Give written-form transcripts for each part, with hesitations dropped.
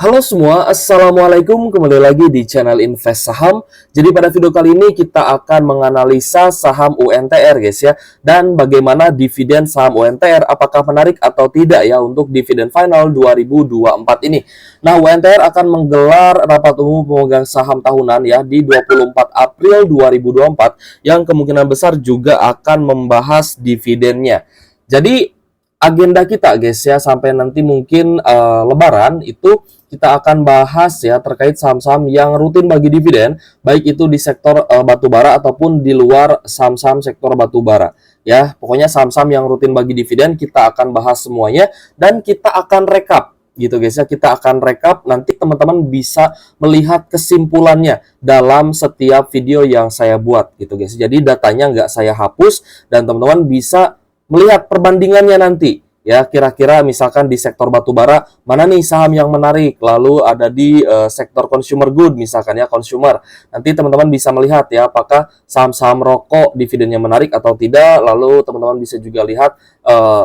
Halo semua, Assalamualaikum, kembali lagi di channel Invest Saham. Jadi pada video kali ini kita akan menganalisa saham UNTR guys ya. Dan bagaimana dividen saham UNTR, apakah menarik atau tidak ya untuk dividen final 2024 ini. Nah, UNTR akan menggelar rapat umum pemegang saham tahunan ya di 24 April 2024 yang kemungkinan besar juga akan membahas dividennya. Jadi agenda kita guys ya sampai nanti mungkin Lebaran itu kita akan bahas ya terkait saham-saham yang rutin bagi dividen, baik itu di sektor batubara ataupun di luar saham-saham sektor batubara. Ya, pokoknya saham-saham yang rutin bagi dividen kita akan bahas semuanya dan kita akan rekap gitu guys ya. Kita akan rekap, nanti teman-teman bisa melihat kesimpulannya dalam setiap video yang saya buat gitu guys. Jadi datanya nggak saya hapus dan teman-teman bisa melihat perbandingannya nanti. Ya, kira-kira misalkan di sektor batubara mana nih saham yang menarik, lalu ada di sektor consumer good misalkan ya, consumer. Nanti teman-teman bisa melihat ya apakah saham-saham rokok dividennya menarik atau tidak. Lalu teman-teman bisa juga lihat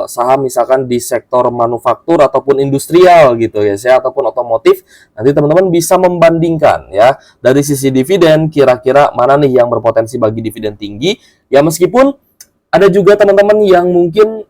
saham misalkan di sektor manufaktur ataupun industrial gitu ya, ataupun otomotif. Nanti teman-teman bisa membandingkan ya dari sisi dividen kira-kira mana nih yang berpotensi bagi dividen tinggi. Ya, meskipun ada juga teman-teman yang mungkin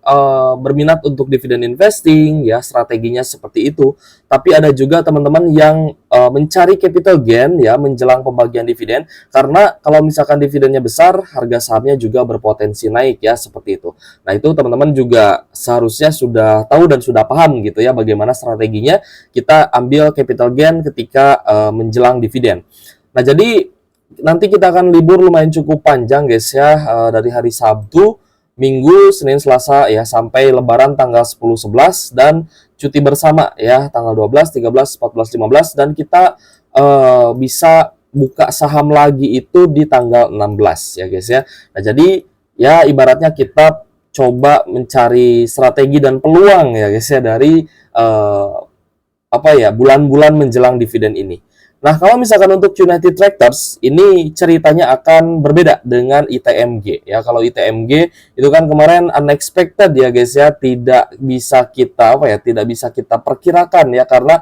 berminat untuk dividen investing, ya strateginya seperti itu. Tapi ada juga teman-teman yang mencari capital gain ya menjelang pembagian dividen. Karena kalau misalkan dividennya besar, harga sahamnya juga berpotensi naik ya seperti itu. Nah itu teman-teman juga seharusnya sudah tahu dan sudah paham gitu ya bagaimana strateginya kita ambil capital gain ketika menjelang dividen. Nah jadi nanti kita akan libur lumayan cukup panjang guys ya, dari hari Sabtu, Minggu, Senin, Selasa ya sampai Lebaran tanggal 10, 11 dan cuti bersama ya tanggal 12, 13, 14, 15 dan kita bisa buka saham lagi itu di tanggal 16 ya guys ya. Nah jadi ya ibaratnya kita coba mencari strategi dan peluang ya guys ya dari bulan-bulan menjelang dividen ini. Nah, kalau misalkan untuk United Tractors, ini ceritanya akan berbeda dengan ITMG. Ya, kalau ITMG itu kan kemarin unexpected ya guys ya, tidak bisa kita perkirakan ya, karena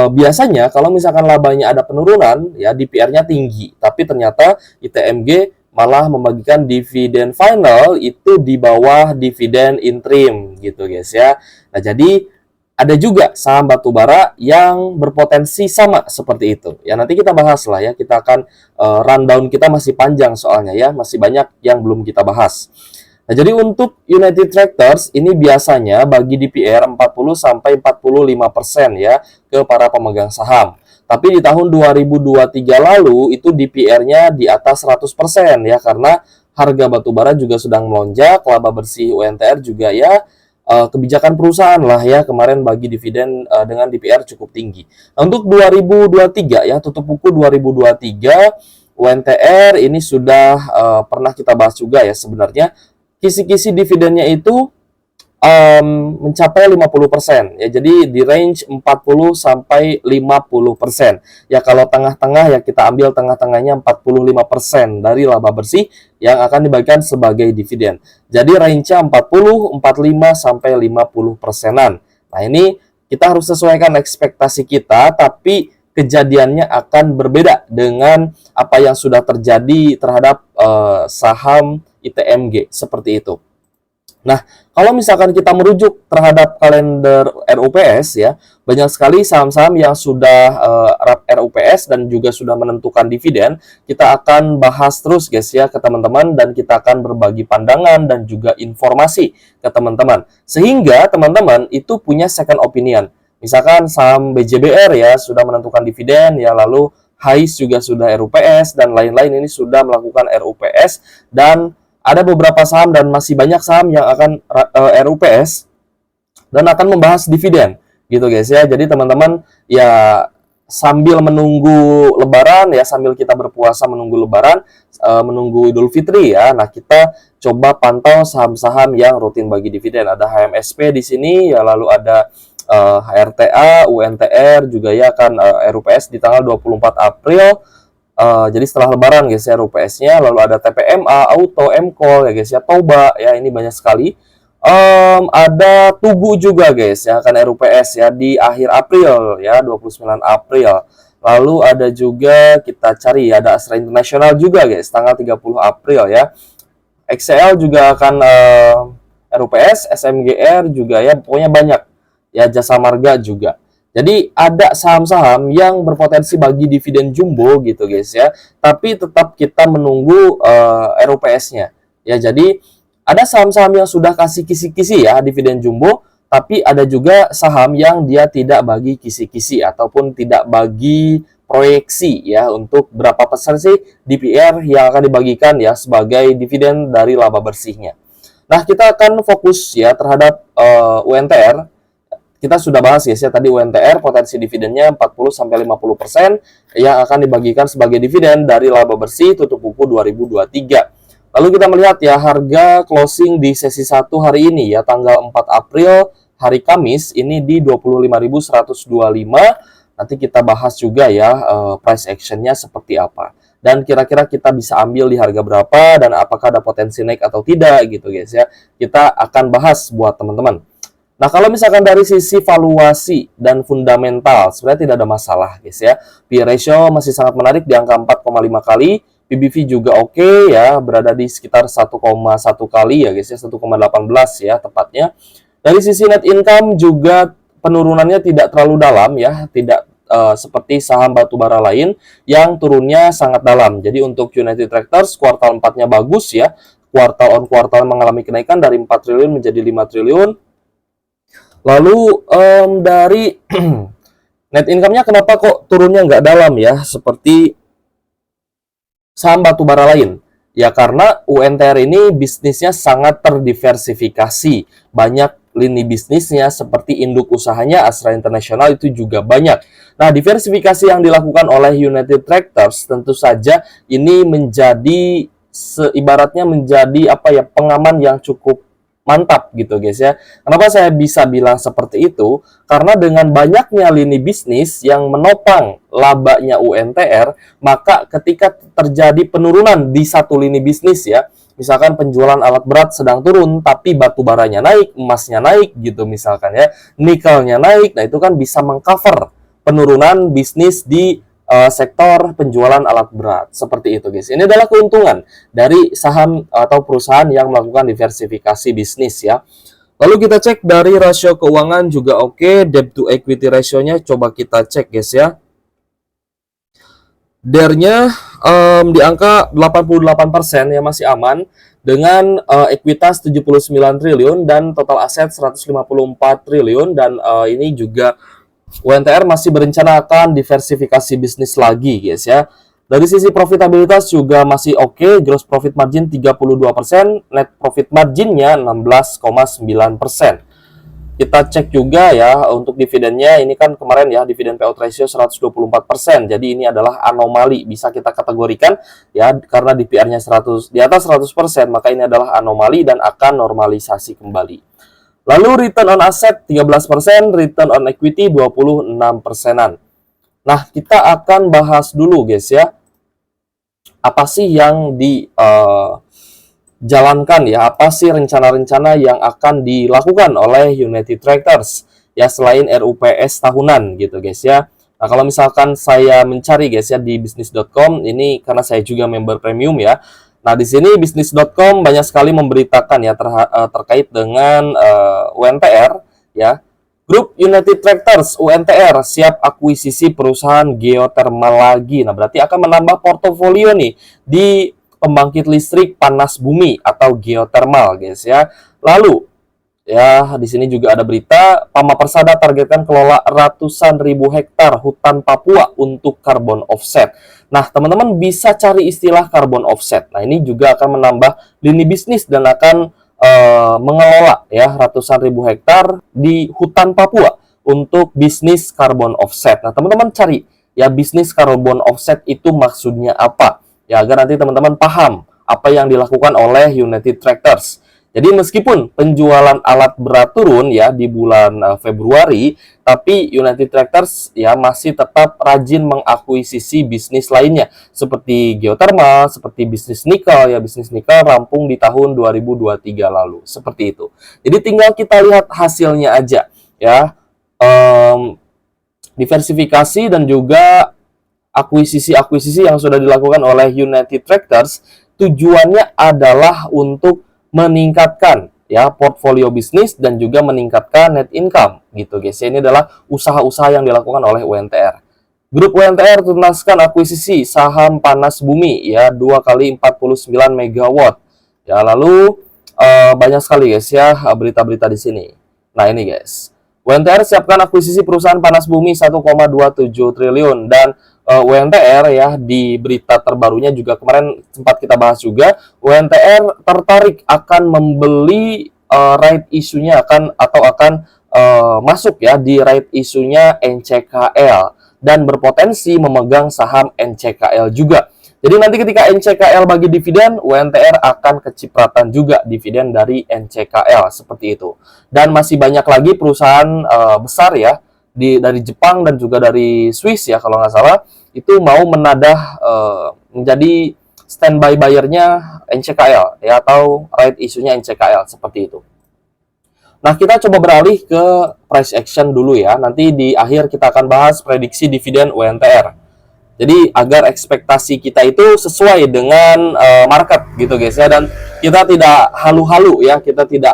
biasanya kalau misalkan labanya ada penurunan, ya DPR-nya tinggi. Tapi ternyata ITMG malah membagikan dividen final itu di bawah dividen interim gitu guys ya. Nah, jadi ada juga saham batubara yang berpotensi sama seperti itu. Ya nanti kita bahas lah ya, kita akan rundown kita masih panjang soalnya ya, masih banyak yang belum kita bahas. Nah, jadi untuk United Tractors ini biasanya bagi DPR 40-45% ya ke para pemegang saham. Tapi di tahun 2023 lalu itu DPR-nya di atas 100% ya, karena harga batubara juga sedang melonjak, laba bersih UNTR juga ya kebijakan perusahaan lah ya kemarin bagi dividen dengan DPR cukup tinggi. Nah, untuk 2023 ya, tutup buku 2023 UNTR ini sudah pernah kita bahas juga ya, sebenarnya kisi-kisi dividennya itu mencapai 50% ya, jadi di range 40 sampai 50%. Ya kalau tengah-tengah ya kita ambil tengah-tengahnya 45% dari laba bersih yang akan dibagikan sebagai dividen. Jadi range-nya 40, 45 sampai 50%-an. Nah, ini kita harus sesuaikan ekspektasi kita, tapi kejadiannya akan berbeda dengan apa yang sudah terjadi terhadap saham ITMG seperti itu. Nah, kalau misalkan kita merujuk terhadap kalender RUPS ya, banyak sekali saham-saham yang sudah RUPS dan juga sudah menentukan dividen. Kita akan bahas terus guys ya ke teman-teman, dan kita akan berbagi pandangan dan juga informasi ke teman-teman. Sehingga teman-teman itu punya second opinion. Misalkan saham BJBR ya sudah menentukan dividen ya, lalu HAIS juga sudah RUPS dan lain-lain ini sudah melakukan RUPS, dan ada beberapa saham dan masih banyak saham yang akan RUPS dan akan membahas dividen gitu guys ya. Jadi teman-teman ya sambil menunggu Lebaran ya, sambil kita berpuasa menunggu Lebaran, menunggu Idul Fitri ya. Nah, kita coba pantau saham-saham yang rutin bagi dividen. Ada HMSP di sini ya, lalu ada HRTA, UNTR juga ya akan RUPS di tanggal 24 April. Jadi setelah Lebaran guys ya RUPS-nya, lalu ada TPMA, Auto, MCall ya guys ya, Toba ya, ini banyak sekali Ada Tugu juga guys yang akan RUPS ya di akhir April ya, 29 April. Lalu ada juga kita cari ya, ada Astra International juga guys tanggal 30 April ya. XCL juga akan RUPS, SMGR juga ya, pokoknya banyak ya, Jasa Marga juga. Jadi ada saham-saham yang berpotensi bagi dividen jumbo gitu guys ya, tapi tetap kita menunggu RUPS-nya ya. Jadi ada saham-saham yang sudah kasih kisi-kisi ya dividen jumbo, tapi ada juga saham yang dia tidak bagi kisi-kisi ataupun tidak bagi proyeksi ya untuk berapa persen sih DPR yang akan dibagikan ya sebagai dividen dari laba bersihnya. Nah, kita akan fokus ya terhadap UNTR. Kita sudah bahas ya tadi UNTR potensi dividennya 40-50% yang akan dibagikan sebagai dividen dari laba bersih tutup buku 2023. Lalu kita melihat ya harga closing di sesi 1 hari ini ya tanggal 4 April hari Kamis ini di 25.125. Nanti kita bahas juga ya price actionnya seperti apa. Dan kira-kira kita bisa ambil di harga berapa dan apakah ada potensi naik atau tidak gitu guys ya. Kita akan bahas buat teman-teman. Nah, kalau misalkan dari sisi valuasi dan fundamental, sebenarnya tidak ada masalah, guys ya. P/E ratio masih sangat menarik di angka 4,5 kali. PBV juga oke ya, berada di sekitar 1,1 kali ya, guys ya, 1,18 ya tepatnya. Dari sisi net income juga penurunannya tidak terlalu dalam ya, tidak seperti saham batubara lain yang turunnya sangat dalam. Jadi untuk United Tractors kuartal 4-nya bagus ya. Kuartal on kuartal mengalami kenaikan dari 4 triliun menjadi 5 triliun. Lalu dari net income-nya kenapa kok turunnya nggak dalam ya, seperti saham batubara lain? Ya karena UNTR ini bisnisnya sangat terdiversifikasi. Banyak lini bisnisnya seperti induk usahanya Astra International itu juga banyak. Nah, diversifikasi yang dilakukan oleh United Tractors tentu saja ini menjadi ibaratnya menjadi pengaman yang cukup mantap gitu guys ya. Kenapa saya bisa bilang seperti itu? Karena dengan banyaknya lini bisnis yang menopang labanya UNTR, maka ketika terjadi penurunan di satu lini bisnis ya, misalkan penjualan alat berat sedang turun tapi batu baranya naik, emasnya naik gitu misalkan ya, nikelnya naik, nah itu kan bisa mengcover penurunan bisnis di sektor penjualan alat berat. Seperti itu guys. Ini adalah keuntungan dari saham atau perusahaan yang melakukan diversifikasi bisnis ya. Lalu kita cek dari rasio keuangan juga oke. Debt to equity ratio-nya coba kita cek guys ya. DER-nya di angka 88% ya, masih aman dengan ekuitas 79 triliun dan total aset 154 triliun dan ini juga UNTR masih berencana akan diversifikasi bisnis lagi guys ya. Dari sisi profitabilitas juga masih oke, gross profit margin 32%, net profit marginnya 16,9%. Kita cek juga ya untuk dividennya, ini kan kemarin ya dividen payout ratio 124%. Jadi ini adalah anomali, bisa kita kategorikan ya karena DPR-nya 100 di atas 100%, maka ini adalah anomali dan akan normalisasi kembali. Lalu return on asset 13%, return on equity 26%-an. Nah, kita akan bahas dulu guys ya. Apa sih yang dijalankan ya? Apa sih rencana-rencana yang akan dilakukan oleh United Tractors ya selain RUPS tahunan gitu guys ya. Nah, kalau misalkan saya mencari guys ya di bisnis.com, ini karena saya juga member premium ya. Nah, di sini bisnis.com banyak sekali memberitakan ya terkait dengan UNTR ya. Grup United Tractors UNTR siap akuisisi perusahaan geothermal lagi. Nah, berarti akan menambah portofolio nih di pembangkit listrik panas bumi atau geothermal, guys ya. Lalu ya, di sini juga ada berita Pama Persada targetkan kelola ratusan ribu hektar hutan Papua untuk carbon offset. Nah, teman-teman bisa cari istilah carbon offset. Nah, ini juga akan menambah lini bisnis dan akan mengelola ya ratusan ribu hektar di hutan Papua untuk bisnis carbon offset. Nah, teman-teman cari ya bisnis carbon offset itu maksudnya apa? Ya, agar nanti teman-teman paham apa yang dilakukan oleh United Tractors. Jadi meskipun penjualan alat berat turun ya di bulan Februari, tapi United Tractors ya masih tetap rajin mengakuisisi bisnis lainnya seperti geothermal, seperti bisnis nikel ya, bisnis nikel rampung di tahun 2023 lalu. Seperti itu. Jadi tinggal kita lihat hasilnya aja ya. Diversifikasi dan juga akuisisi-akuisisi yang sudah dilakukan oleh United Tractors tujuannya adalah untuk meningkatkan ya portfolio bisnis dan juga meningkatkan net income gitu guys. Ini adalah usaha-usaha yang dilakukan oleh UNTR. Grup UNTR tuntaskan akuisisi saham Panas Bumi ya 2 kali 49 megawatt. Ya lalu banyak sekali guys ya berita-berita di sini. Nah ini guys. UNTR siapkan akuisisi perusahaan Panas Bumi 1,27 triliun dan UNTR ya di berita terbarunya juga kemarin sempat kita bahas juga UNTR tertarik akan membeli right isunya akan masuk ya di right isunya NCKL dan berpotensi memegang saham NCKL juga. Jadi nanti ketika NCKL bagi dividen, UNTR akan kecipratan juga dividen dari NCKL seperti itu. Dan masih banyak lagi perusahaan besar ya dari Jepang dan juga dari Swiss ya kalau nggak salah itu mau menadah menjadi standby buyernya NCKL ya atau right isunya NCKL seperti itu. Nah kita coba beralih ke price action dulu ya. Nanti di akhir kita akan bahas prediksi dividen UNTR. Jadi agar ekspektasi kita itu sesuai dengan market gitu guys ya, dan kita tidak halu-halu ya, kita tidak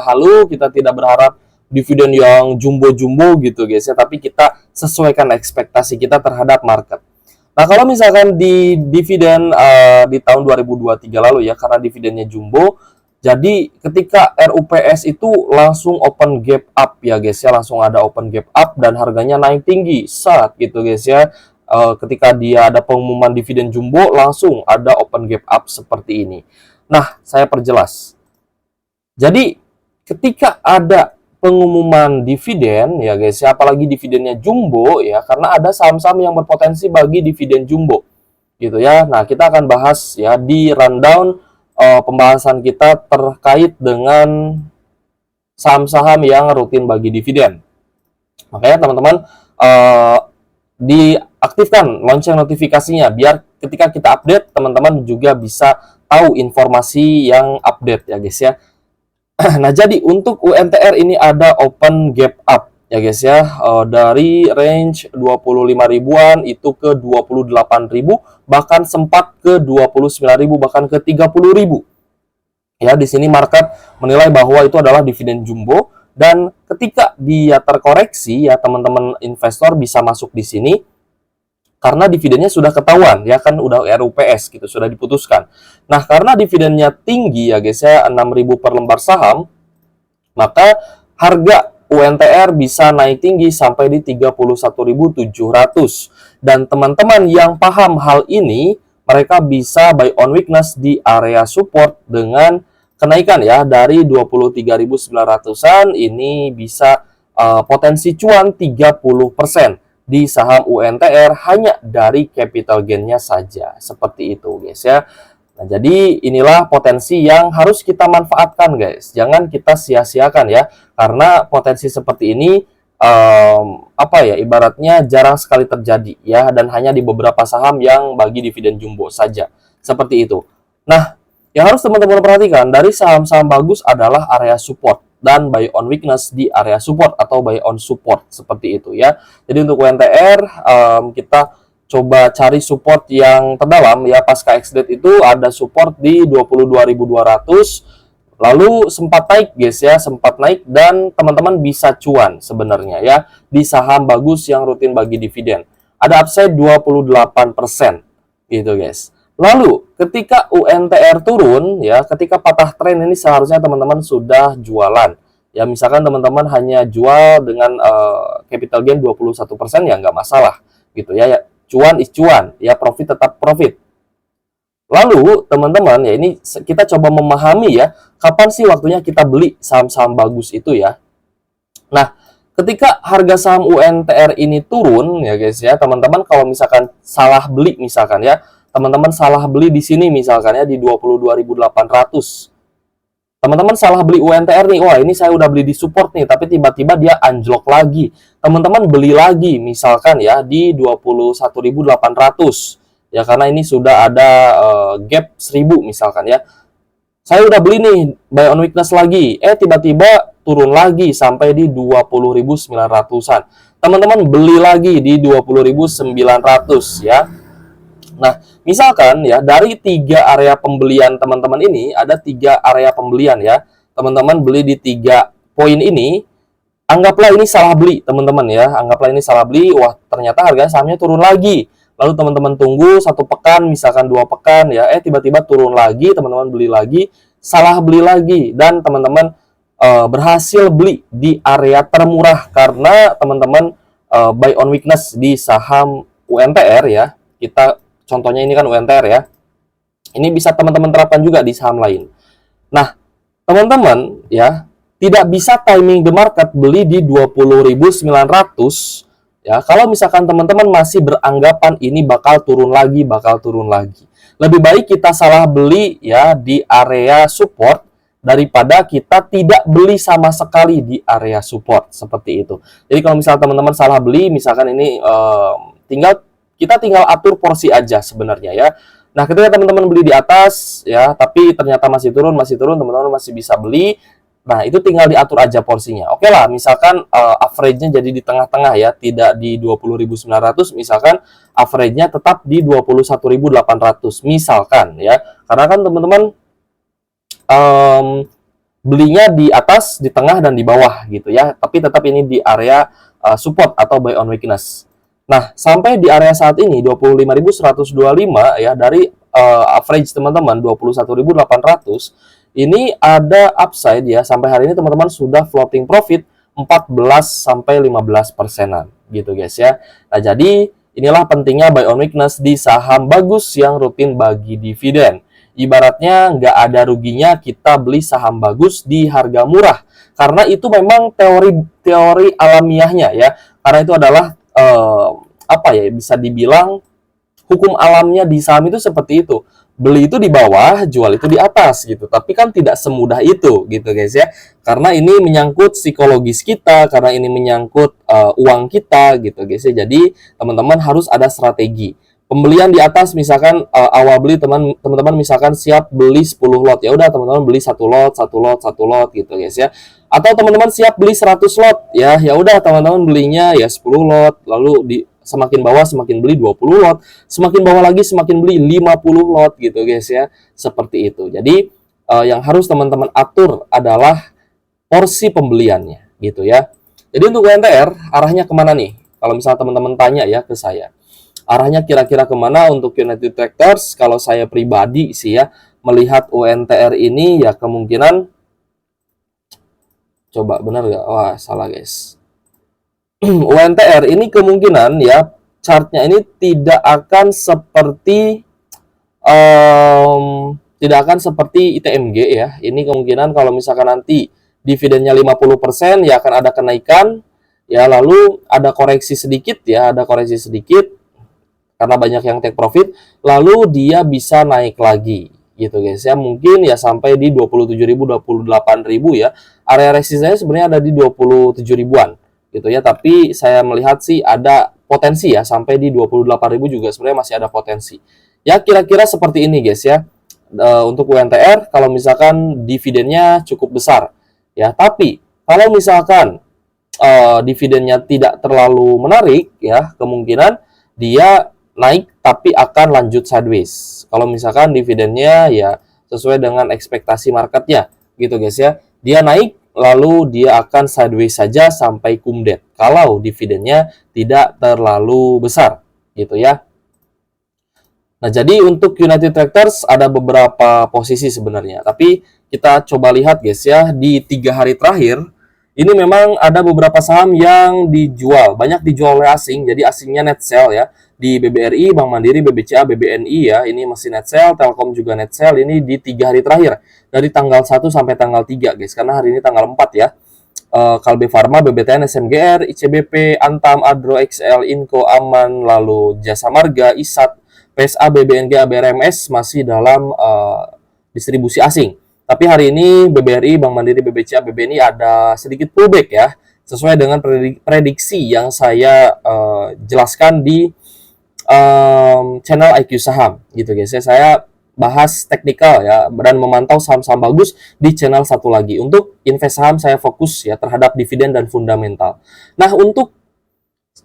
berharap dividen yang jumbo-jumbo gitu guys ya, tapi kita sesuaikan ekspektasi kita terhadap market. Nah kalau misalkan di dividen di tahun 2023 lalu ya, karena dividennya jumbo, jadi ketika RUPS itu langsung open gap up ya guys ya, langsung ada open gap up dan harganya naik tinggi saat gitu guys ya. Ketika dia ada pengumuman dividen jumbo langsung ada open gap up seperti ini. Nah, saya perjelas. Jadi, ketika ada pengumuman dividen ya guys ya, apalagi dividennya jumbo ya, karena ada saham-saham yang berpotensi bagi dividen jumbo gitu ya. Nah, kita akan bahas ya di rundown pembahasan kita terkait dengan saham-saham yang rutin bagi dividen. Makanya teman-teman diaktifkan lonceng notifikasinya biar ketika kita update teman-teman juga bisa tahu informasi yang update ya guys ya. Nah jadi untuk UNTR ini ada open gap up ya guys ya, dari range 25 ribuan itu ke 28 ribu, bahkan sempat ke 29 ribu, bahkan ke 30 ribu ya. Di sini market menilai bahwa itu adalah dividen jumbo. Dan ketika dia terkoreksi ya teman-teman investor bisa masuk di sini karena dividennya sudah ketahuan ya, kan udah RUPS gitu, sudah diputuskan. Nah, karena dividennya tinggi ya guys ya, 6.000 per lembar saham, maka harga UNTR bisa naik tinggi sampai di 31.700. Dan teman-teman yang paham hal ini, mereka bisa buy on weakness di area support dengan kenaikan ya dari 23.900-an ini bisa potensi cuan 30% di saham UNTR hanya dari capital gain-nya saja. Seperti itu guys ya. Nah, jadi inilah potensi yang harus kita manfaatkan guys. Jangan kita sia-siakan ya. Karena potensi seperti ini ibaratnya jarang sekali terjadi ya, dan hanya di beberapa saham yang bagi dividen jumbo saja. Seperti itu. Nah, yang harus teman-teman perhatikan dari saham-saham bagus adalah area support dan buy on weakness di area support atau buy on support seperti itu ya. Jadi untuk UNTR kita coba cari support yang terdalam ya. Pasca ex-date itu ada support di 22.200, lalu sempat naik guys ya, sempat naik dan teman-teman bisa cuan sebenarnya ya di saham bagus yang rutin bagi dividen. Ada upside 28% gitu guys. Lalu, ketika UNTR turun, ya, ketika patah tren ini seharusnya teman-teman sudah jualan. Ya, misalkan teman-teman hanya jual dengan capital gain 21% ya nggak masalah, gitu ya. Cuan is cuan, ya profit tetap profit. Lalu, teman-teman, ya ini kita coba memahami ya, kapan sih waktunya kita beli saham-saham bagus itu ya. Nah, ketika harga saham UNTR ini turun, ya guys ya, teman-teman kalau misalkan salah beli misalkan ya, teman-teman salah beli di sini misalkan ya di 22.800. Teman-teman salah beli UNTR nih, wah ini saya udah beli di support nih, tapi tiba-tiba dia anjlok lagi. Teman-teman beli lagi, misalkan ya di 21.800, ya karena ini sudah ada gap 1000 misalkan ya. Saya udah beli nih, buy on weakness lagi, tiba-tiba turun lagi sampai di 20.900-an. Teman-teman beli lagi di 20.900 ya. Nah, misalkan ya dari 3 area pembelian teman-teman ini, ada 3 area pembelian ya. Teman-teman beli di 3 poin ini, anggaplah ini salah beli teman-teman ya. Anggaplah ini salah beli, wah ternyata harga sahamnya turun lagi. Lalu teman-teman tunggu 1 pekan, misalkan 2 pekan ya, tiba-tiba turun lagi, teman-teman beli lagi, salah beli lagi, dan teman-teman berhasil beli di area termurah karena teman-teman buy on weakness di saham UNTR ya. Kita contohnya ini kan UNTR ya. Ini bisa teman-teman terapkan juga di saham lain. Nah, teman-teman ya, tidak bisa timing the market beli di 20.900 ya. Kalau misalkan teman-teman masih beranggapan ini bakal turun lagi, lebih baik kita salah beli ya di area support daripada kita tidak beli sama sekali di area support seperti itu. Jadi kalau misalnya teman-teman salah beli, misalkan ini kita tinggal atur porsi aja sebenarnya ya. Nah, ketika teman-teman beli di atas ya, tapi ternyata masih turun, teman-teman masih bisa beli. Nah, itu tinggal diatur aja porsinya. Oke lah, misalkan average-nya jadi di tengah-tengah ya, tidak di 20.900, misalkan average-nya tetap di 21.800 misalkan ya. Karena kan teman-teman belinya di atas, di tengah, dan di bawah gitu ya. Tapi tetap ini di area support atau buy on weakness. Nah, sampai di area saat ini 25.125 ya, dari average teman-teman 21.800, ini ada upside ya. Sampai hari ini teman-teman sudah floating profit 14-15%-an gitu guys ya. Nah, jadi inilah pentingnya buy on weakness di saham bagus yang rutin bagi dividen. Ibaratnya nggak ada ruginya kita beli saham bagus di harga murah, karena itu memang teori alamiahnya ya. Karena itu adalah apa ya, bisa dibilang hukum alamnya di saham itu seperti itu. Beli itu di bawah, jual itu di atas gitu. Tapi kan tidak semudah itu gitu guys ya. Karena ini menyangkut psikologis kita, karena ini menyangkut uang kita gitu guys ya. Jadi teman-teman harus ada strategi. Pembelian di atas, misalkan awal beli teman-teman misalkan siap beli 10 lot, ya udah teman-teman beli 1 lot gitu guys ya. Atau teman-teman siap beli 100 lot ya, ya udah teman-teman belinya ya 10 lot, lalu semakin bawah semakin beli 20 lot, semakin bawah lagi semakin beli 50 lot gitu guys ya. Seperti itu. Jadi yang harus teman-teman atur adalah porsi pembeliannya gitu ya. Jadi untuk UNTR arahnya kemana nih? Kalau misalnya teman-teman tanya ya ke saya, arahnya kira-kira kemana untuk United Tractors? Kalau saya pribadi sih ya, melihat UNTR ini ya kemungkinan, coba benar nggak? Wah, salah guys. UNTR ini kemungkinan ya, chartnya ini tidak akan seperti ITMG ya. Ini kemungkinan kalau misalkan nanti dividennya 50% ya akan ada kenaikan ya, lalu ada koreksi sedikit ya, karena banyak yang take profit, lalu dia bisa naik lagi gitu guys ya. Mungkin ya sampai di 27.000, 28.000 ya. Area resistennya sebenarnya ada di 27.000-an gitu ya, tapi saya melihat sih ada potensi ya sampai di 28.000 juga sebenarnya masih ada potensi. Ya kira-kira seperti ini guys ya. Untuk UNTR kalau misalkan dividennya cukup besar ya, tapi kalau misalkan dividennya tidak terlalu menarik ya, kemungkinan dia naik tapi akan lanjut sideways. Kalau misalkan dividennya ya sesuai dengan ekspektasi marketnya gitu guys ya. Dia naik lalu dia akan sideways saja sampai cum dead kalau dividennya tidak terlalu besar gitu ya. Nah, jadi untuk United Tractors ada beberapa posisi sebenarnya. Tapi kita coba lihat guys ya, di 3 hari terakhir ini memang ada beberapa saham yang dijual, banyak dijual oleh asing, jadi asingnya net sell ya. Di BBRI, Bank Mandiri, BBCA, BBNI ya, ini masih net sell, Telkom juga net sell, ini di 3 hari terakhir, dari tanggal 1 sampai tanggal 3 guys, karena hari ini tanggal 4 ya. Kalbe Farma, BBTN, SMGR, ICBP, Antam, Adro, XL, Inco, Aman, lalu Jasa Marga, ISAT, PSA, BBNG, ABRMS masih dalam distribusi asing. Tapi hari ini BBRI, Bank Mandiri, BBCA, BBNI ada sedikit pullback ya, sesuai dengan prediksi yang saya jelaskan di channel IQ Saham gitu guys ya. Saya bahas teknikal ya dan memantau saham-saham bagus di channel satu lagi. Untuk invest saham saya fokus ya terhadap dividen dan fundamental. Nah, untuk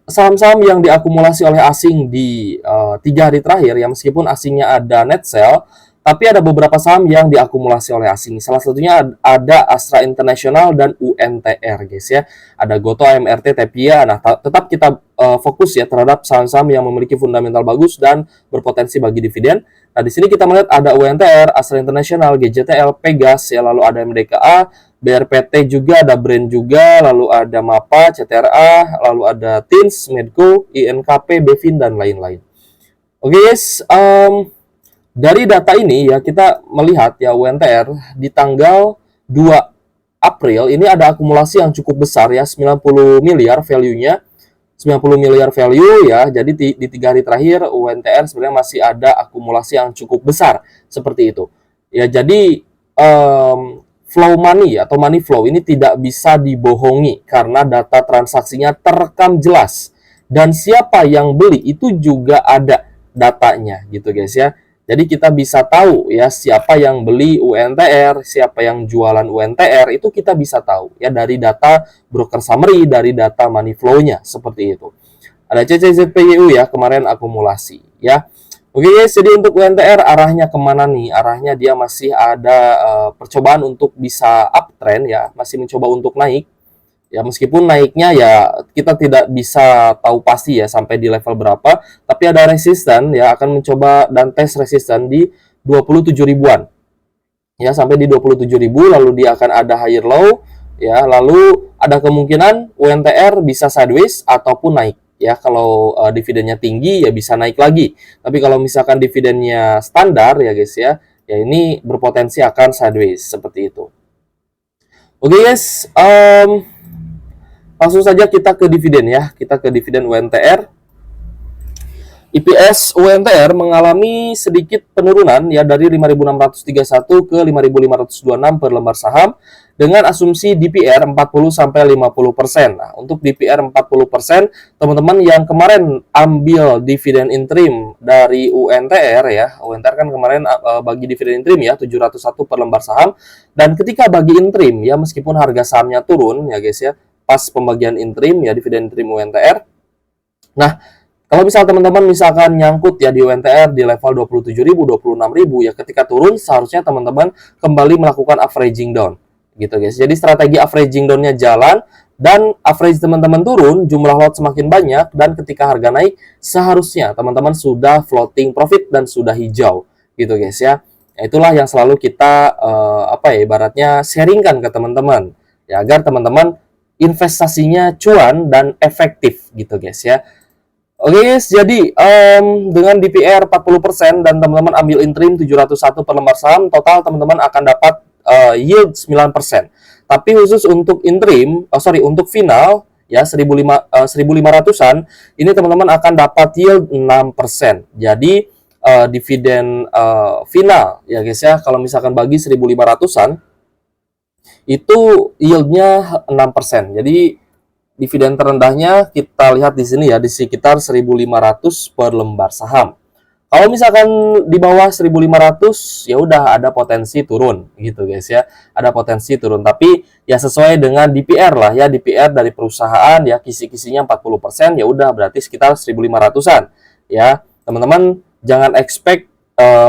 saham-saham yang diakumulasi oleh asing di 3 hari terakhir ya, meskipun asingnya ada net sell, tapi ada beberapa saham yang diakumulasi oleh asing. Salah satunya ada Astra International dan UNTR guys ya. Ada Gotoh, AMRT, Tepia. Nah, tetap kita fokus ya terhadap saham-saham yang memiliki fundamental bagus dan berpotensi bagi dividen. Nah, di sini kita melihat ada UNTR, Astra International, GJTL, Pegas ya, lalu ada MDKA, BRPT juga, ada Brand juga, lalu ada MAPA, CTRA, lalu ada TINS, Medco, INKP, Bevin, dan lain-lain. Oke guys, dari data ini ya kita melihat ya UNTR di tanggal 2 April ini ada akumulasi yang cukup besar ya, 90 miliar value-nya. 90 miliar value ya. Jadi di 3 hari terakhir UNTR sebenarnya masih ada akumulasi yang cukup besar seperti itu. Ya, jadi flow money atau money flow ini tidak bisa dibohongi karena data transaksinya terekam jelas. Dan siapa yang beli itu juga ada datanya gitu guys ya. Jadi kita bisa tahu ya siapa yang beli UNTR, siapa yang jualan UNTR, itu kita bisa tahu ya dari data broker summary, dari data money flow-nya seperti itu. Ada CCZPYU ya kemarin akumulasi ya. Oke guys, jadi untuk UNTR arahnya kemana nih? Arahnya dia masih ada percobaan untuk bisa uptrend ya, masih mencoba untuk naik. Ya, meskipun naiknya ya kita tidak bisa tahu pasti ya sampai di level berapa, tapi ada resisten ya, akan mencoba dan tes resisten di 27 ribuan. Ya, sampai di 27 ribu, lalu dia akan ada higher low ya, lalu ada kemungkinan UNTR bisa sideways ataupun naik ya. Kalau dividennya tinggi ya bisa naik lagi. Tapi kalau misalkan dividennya standar ya guys ya, ya ini berpotensi akan sideways seperti itu. Oke guys, langsung saja kita ke dividen ya. Kita ke dividen UNTR. EPS UNTR mengalami sedikit penurunan ya dari 5.631 ke 5.526 per lembar saham dengan asumsi DPR 40-50%. Nah, untuk DPR 40%, teman-teman yang kemarin ambil dividen interim dari UNTR ya. UNTR kan kemarin bagi dividen interim ya 701 per lembar saham, dan ketika bagi interim ya meskipun harga sahamnya turun ya guys ya, pas pembagian interim ya dividen interim UNTR. Nah, kalau misal teman-teman misalkan nyangkut ya di UNTR di level 27.000, 26.000 ya, ketika turun seharusnya teman-teman kembali melakukan averaging down gitu guys. Jadi strategi averaging down-nya jalan dan average teman-teman turun, jumlah lot semakin banyak, dan ketika harga naik seharusnya teman-teman sudah floating profit dan sudah hijau gitu guys ya. Itulah yang selalu kita ibaratnya sharingkan ke teman-teman ya, agar teman-teman investasinya cuan dan efektif gitu guys ya. Oke guys, jadi dengan DPR 40% dan teman-teman ambil interim 701 per lembar saham, total teman-teman akan dapat yield 9%. Tapi khusus untuk interim, untuk final ya 1.500-an, ini teman-teman akan dapat yield 6%. Jadi dividen final ya guys ya, kalau misalkan bagi 1.500-an itu yieldnya 6%. Jadi dividen terendahnya kita lihat di sini ya, di sekitar 1.500 per lembar saham. Kalau misalkan di bawah 1.500 ya udah ada potensi turun gitu guys ya. Ada potensi turun, tapi ya sesuai dengan DPR lah ya, DPR dari perusahaan ya, kisi-kisinya 40%, ya udah berarti sekitar 1.500-an. Ya, teman-teman jangan expect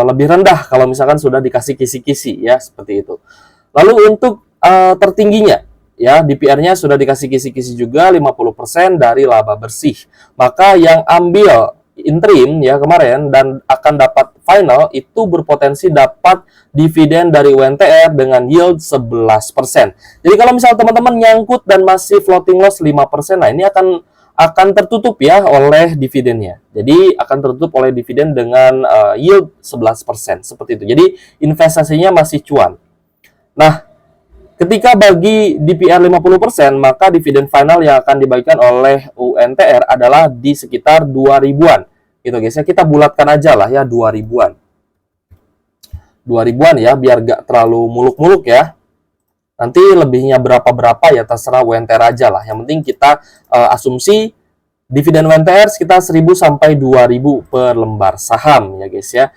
lebih rendah kalau misalkan sudah dikasih kisi-kisi ya, seperti itu. Lalu untuk tertingginya ya, DPR-nya sudah dikasih kisi-kisi juga 50% dari laba bersih. Maka yang ambil interim ya kemarin dan akan dapat final itu berpotensi dapat dividen dari UNTR dengan yield 11%. Jadi kalau misal teman-teman nyangkut dan masih floating loss 5%, nah ini akan tertutup ya oleh dividennya. Jadi akan tertutup oleh dividen dengan yield 11% seperti itu. Jadi investasinya masih cuan. Nah, ketika bagi DPR 50%, maka dividen final yang akan dibagikan oleh UNTR adalah di sekitar 2.000-an. Gitu guys ya, kita bulatkan aja lah ya 2.000-an. 2000-an ya, biar gak terlalu muluk-muluk ya. Nanti lebihnya berapa-berapa ya terserah UNTR aja lah. Yang penting kita asumsi dividen UNTR sekitar 1000 sampai 2000 per lembar saham ya guys ya.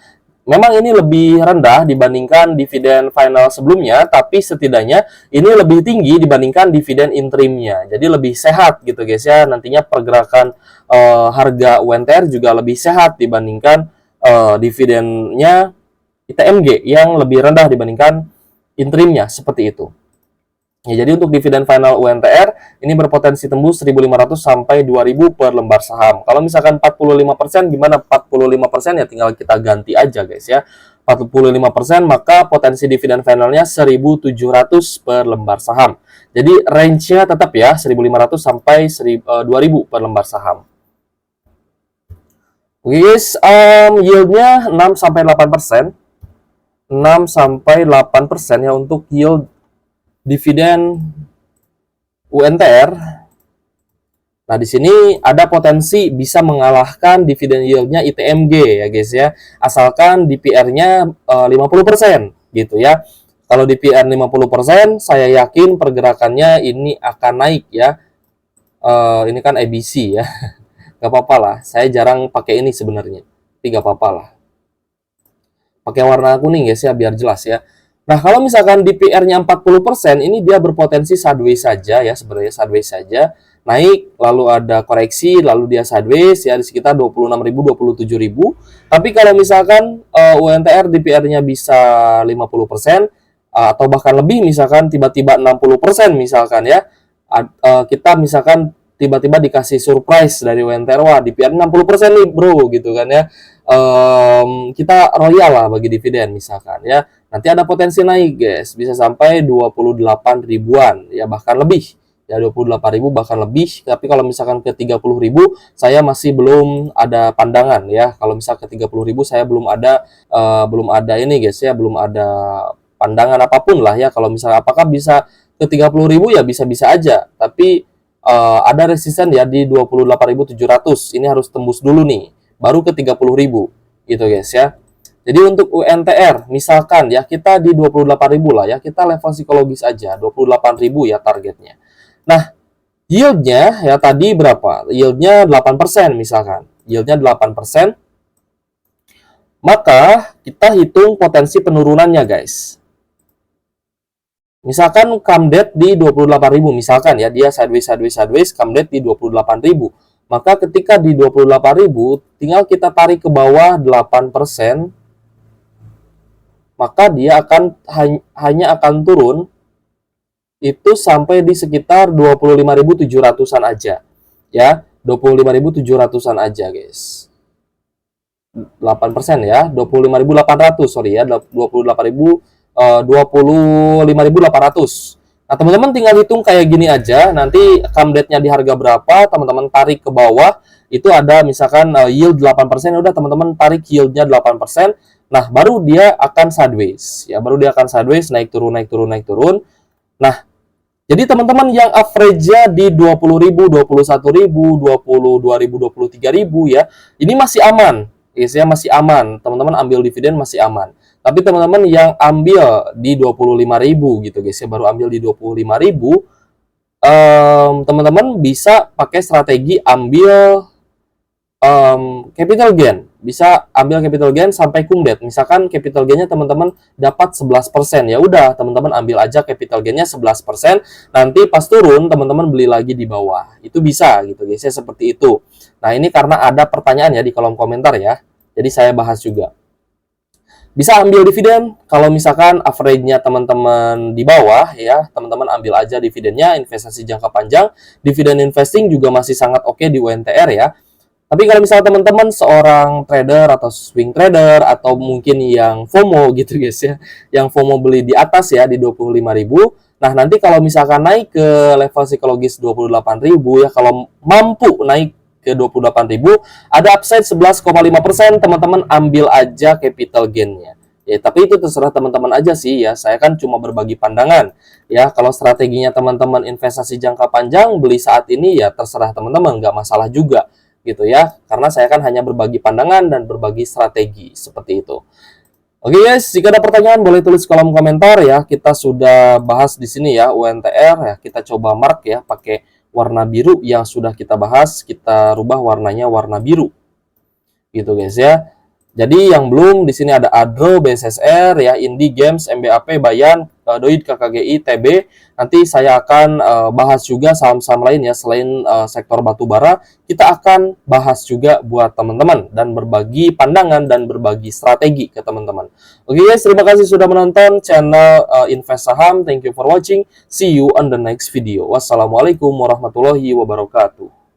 Memang ini lebih rendah dibandingkan dividen final sebelumnya, tapi setidaknya ini lebih tinggi dibandingkan dividen interimnya. Jadi lebih sehat gitu guys ya. Nantinya pergerakan harga UNTR juga lebih sehat dibandingkan dividennya ITMG yang lebih rendah dibandingkan interimnya, seperti itu. Ya, jadi untuk dividen final UNTR ini berpotensi tembus 1.500 sampai 2.000 per lembar saham. Kalau misalkan 45%, gimana 45% ya tinggal kita ganti aja guys ya. 45% maka potensi dividen finalnya 1.700 per lembar saham. Jadi range-nya tetap ya 1.500 sampai 2.000 per lembar saham. Oke guys, yield-nya 6 sampai 8%. 6 sampai 8% ya untuk yield dividen UNTR. Nah, di sini ada potensi bisa mengalahkan dividen yield-nya ITMG ya guys ya. Asalkan DPR-nya 50% gitu ya. Kalau DPR 50%, saya yakin pergerakannya ini akan naik ya. Ini kan ABC ya. Gak apa-apa lah. Saya jarang pakai ini sebenarnya. Tapi gak apa-apa lah. Pakai warna kuning guys ya, biar jelas ya. Nah, kalau misalkan DPR-nya 40%, ini dia berpotensi sideways saja ya, sebenarnya sideways saja. Naik, lalu ada koreksi, lalu dia sideways ya, di sekitar 26.000, 27.000. Tapi kalau misalkan UNTR DPR-nya bisa 50%, atau bahkan lebih, misalkan tiba-tiba 60% misalkan ya, kita misalkan tiba-tiba dikasih surprise dari UNTR, wah DPR 60% nih bro, gitu kan ya. Kita royal lah bagi dividen misalkan ya. Nanti ada potensi naik guys, bisa sampai 28 ribuan ya, bahkan lebih ya, 28.000 bahkan lebih. Tapi kalau misalkan ke 30.000 saya masih belum ada pandangan ya. Kalau misal ke 30.000 saya belum ada ini guys ya, belum ada pandangan apapun lah ya. Kalau misalnya apakah bisa ke 30.000 ya, bisa-bisa aja. Tapi ada resisten ya di 28.700. Ini harus tembus dulu nih, baru ke 30.000 gitu guys ya. Jadi untuk UNTR misalkan ya kita di 28.000 lah ya, kita level psikologis aja 28.000 ya targetnya. Nah, yieldnya ya tadi berapa? Yieldnya 8% misalkan. Yieldnya 8%. Maka kita hitung potensi penurunannya guys. Misalkan come date di 28.000 misalkan ya, dia sideways come date di 28.000. Maka ketika di 28.000 tinggal kita tarik ke bawah 8%, maka dia akan hanya akan turun itu sampai di sekitar 25.700-an aja. Ya, 25.700-an aja, guys. 8% ya, 25.800, sorry ya, 25.800. Nah, teman-teman tinggal hitung kayak gini aja, nanti come date-nya di harga berapa, teman-teman tarik ke bawah, itu ada misalkan yield 8%, udah teman-teman tarik yieldnya 8%, nah baru dia akan sideways, ya baru dia akan sideways, naik turun, naik turun, naik turun. Nah, jadi teman-teman yang average-nya di 20.000, 21.000, 22.000, 23.000 ya, ini masih aman, ya masih aman, teman-teman ambil dividen masih aman. Tapi teman-teman yang ambil di 25.000 gitu guys ya, baru ambil di 25.000, teman-teman bisa pakai strategi ambil capital gain. Bisa ambil capital gain sampai kungdet. Misalkan capital gainnya teman-teman dapat 11%, ya udah teman-teman ambil aja capital gainnya 11%, nanti pas turun teman-teman beli lagi di bawah. Itu bisa gitu guys ya, seperti itu. Nah, ini karena ada pertanyaan ya di kolom komentar ya. Jadi saya bahas juga. Bisa ambil dividen kalau misalkan average-nya teman-teman di bawah ya, teman-teman ambil aja dividennya, investasi jangka panjang. Dividen investing juga masih sangat oke di UNTR ya. Tapi kalau misalnya teman-teman seorang trader atau swing trader atau mungkin yang FOMO gitu guys ya, yang FOMO beli di atas ya di 25.000, nah nanti kalau misalkan naik ke level psikologis 28.000 ya, kalau mampu naik ke 28.000, ada upside 11,5%, teman-teman ambil aja capital gain-nya. Ya, tapi itu terserah teman-teman aja sih ya. Saya kan cuma berbagi pandangan. Ya, kalau strateginya teman-teman investasi jangka panjang beli saat ini ya terserah teman-teman, nggak masalah juga gitu ya. Karena saya kan hanya berbagi pandangan dan berbagi strategi seperti itu. Oke guys, jika ada pertanyaan boleh tulis kolom komentar ya. Kita sudah bahas di sini ya UNTR ya. Kita coba mark ya pakai warna biru yang sudah kita bahas, kita rubah warnanya warna biru. Gitu guys ya. Jadi yang belum di sini ada Adro, BSSR ya, Indi Games, MBAP, Bayan, Doid, KKGI, TB. Nanti saya akan bahas juga saham-saham lain ya selain sektor batubara. Kita akan bahas juga buat teman-teman dan berbagi pandangan dan berbagi strategi ke teman-teman. Oke guys, terima kasih sudah menonton channel Invest Saham. Thank you for watching. See you on the next video. Wassalamualaikum warahmatullahi wabarakatuh.